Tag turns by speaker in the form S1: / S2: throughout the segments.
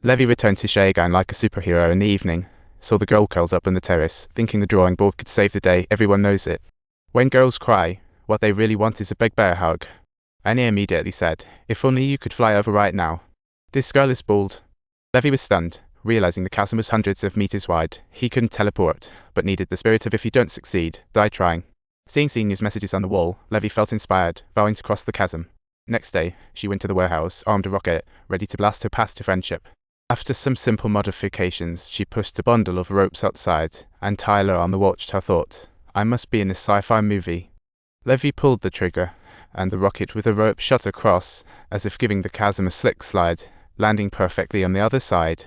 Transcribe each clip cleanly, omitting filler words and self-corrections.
S1: Levy returned to Shagan like a superhero in the evening, saw the girl curled up on the terrace, thinking the drawing board could save the day. Everyone knows it. When girls cry, what they really want is a big bear hug. Annie immediately said, "If only you could fly over right now." "This girl is bold." Levy was stunned, realizing the chasm was hundreds of meters wide. He couldn't teleport, but needed the spirit of "if you don't succeed, die trying." Seeing Senior's messages on the wall, Levy felt inspired, vowing to cross the chasm. Next day, she went to the warehouse, armed a rocket, ready to blast her path to friendship. After some simple modifications, she pushed a bundle of ropes outside, and Tyler on the watchtower thought, "I must be in a sci-fi movie." Levy pulled the trigger, and the rocket with a rope shot across, as if giving the chasm a slick slide, landing perfectly on the other side.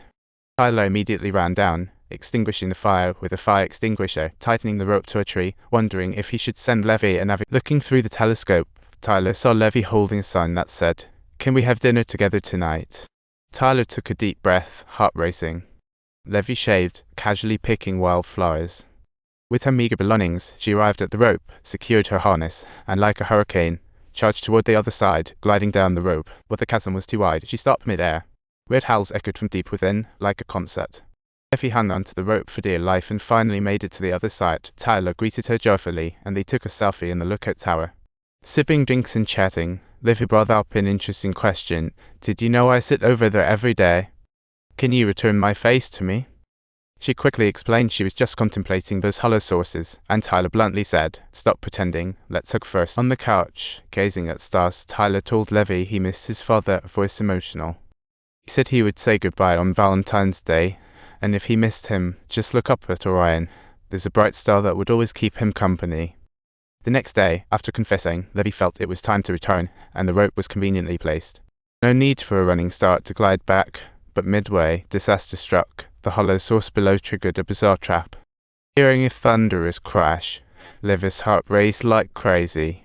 S1: Tyler immediately ran down, extinguishing the fire with a fire extinguisher, tightening the rope to a tree, wondering if he should send Levy a navigator. Looking through the telescope, Tyler saw Levy holding a sign that said, "Can we have dinner together tonight?" Tyler took a deep breath, heart racing. Levy shaved, casually picking wildflowers. With her meager belongings, she arrived at the rope, secured her harness, and like a hurricane, charged toward the other side, gliding down the rope. But the chasm was too wide. She stopped mid-air. Weird howls echoed from deep within, like a concert. Levy hung onto the rope for dear life and finally made it to the other side. Tyler greeted her joyfully, and they took a selfie in the lookout tower. Sipping drinks and chatting, Levy brought up an interesting question. "Did you know I sit over there every day? Can you return my face to me?" She quickly explained she was just contemplating those hollow sources, and Tyler bluntly said, "Stop pretending, let's hug first." On the couch, gazing at stars, Tyler told Levy he missed his father, a voice emotional. He said he would say goodbye on Valentine's Day, and if he missed him, just look up at Orion. There's a bright star that would always keep him company. The next day, after confessing, Levy felt it was time to return, and the rope was conveniently placed. No need for a running start to glide back, but midway, disaster struck. The hollow source below triggered a bizarre trap. Hearing a thunderous crash, Levy's heart raced like crazy.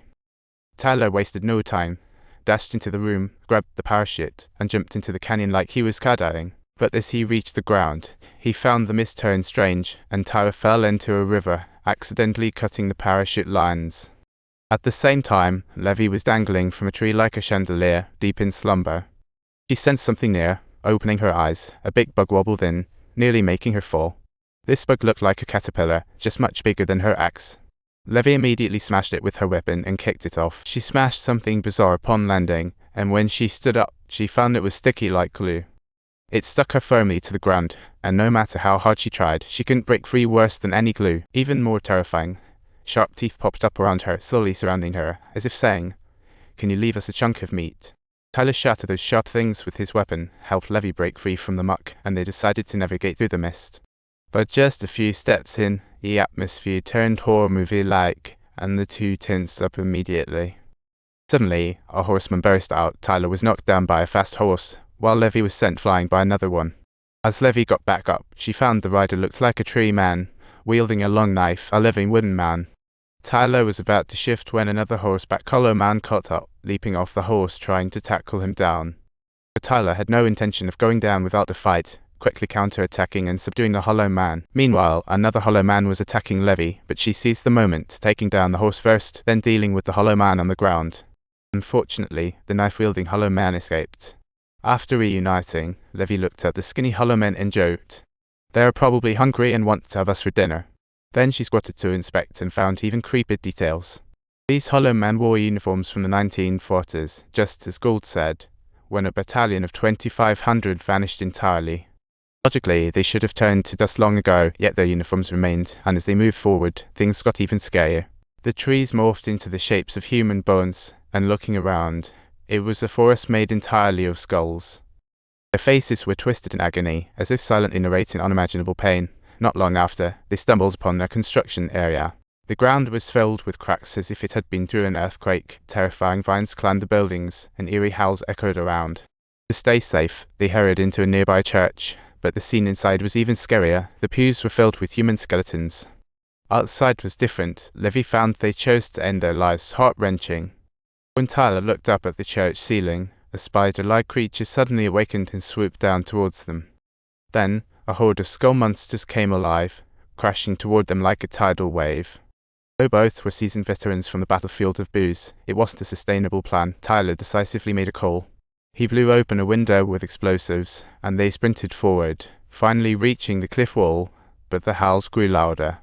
S1: Tyler wasted no time, dashed into the room, grabbed the parachute, and jumped into the canyon like he was skydiving. But as he reached the ground, he found the mist turn strange, and Tyler fell into a river, accidentally cutting the parachute lines. At the same time, Levy was dangling from a tree like a chandelier, deep in slumber. She sensed something near. Opening her eyes, a big bug wobbled in, nearly making her fall. This bug looked like a caterpillar, just much bigger than her axe. Levy immediately smashed it with her weapon and kicked it off. She smashed something bizarre upon landing, and when she stood up, she found it was sticky like glue. It stuck her firmly to the ground, and no matter how hard she tried, she couldn't break free worse than any glue. Even more terrifying, sharp teeth popped up around her, slowly surrounding her, as if saying, "Can you leave us a chunk of meat?" Tyler shattered those sharp things with his weapon, helped Levy break free from the muck, and they decided to navigate through the mist. But just a few steps in, the atmosphere turned horror movie-like, and the two tensed up immediately. Suddenly, a horseman burst out. Tyler was knocked down by a fast horse, while Levy was sent flying by another one. As Levy got back up, she found the rider looked like a tree man, wielding a long knife, a living wooden man. Tyler was about to shift when another horseback hollow man caught up, leaping off the horse trying to tackle him down. But Tyler had no intention of going down without a fight, quickly counter-attacking and subduing the hollow man. Meanwhile, another hollow man was attacking Levy, but she seized the moment, taking down the horse first, then dealing with the hollow man on the ground. Unfortunately, the knife-wielding hollow man escaped. After reuniting, Levy looked at the skinny hollow men and joked, "They are probably hungry and want to have us for dinner." Then she squatted to inspect and found even creepier details. These hollow men wore uniforms from the 1940s, just as Gould said, when a battalion of 2,500 vanished entirely. Logically, they should have turned to dust long ago, yet their uniforms remained, and as they moved forward, things got even scarier. The trees morphed into the shapes of human bones, and looking around, it was a forest made entirely of skulls. Their faces were twisted in agony, as if silently narrating unimaginable pain. Not long after, they stumbled upon a construction area. The ground was filled with cracks as if it had been through an earthquake. Terrifying vines climbed the buildings, and eerie howls echoed around. To stay safe, they hurried into a nearby church, but the scene inside was even scarier. The pews were filled with human skeletons. Outside was different. Levy found they chose to end their lives, heart-wrenching. When Tyler looked up at the church ceiling, a spider-like creature suddenly awakened and swooped down towards them. Then, a horde of skull monsters came alive, crashing toward them like a tidal wave. Though both were seasoned veterans from the battlefield of booze, it wasn't a sustainable plan. Tyler decisively made a call. He blew open a window with explosives, and they sprinted forward, finally reaching the cliff wall, but the howls grew louder.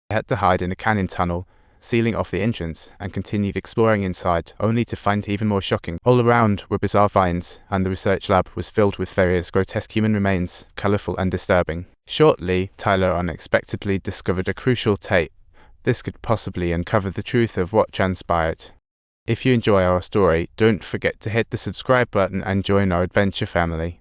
S1: They had to hide in a canyon tunnel, sealing off the entrance, and continued exploring inside, only to find even more shocking. All around were bizarre vines, and the research lab was filled with various grotesque human remains, colorful and disturbing. Shortly, Tyler unexpectedly discovered a crucial tape. This could possibly uncover the truth of what transpired. If you enjoy our story, don't forget to hit the subscribe button and join our adventure family.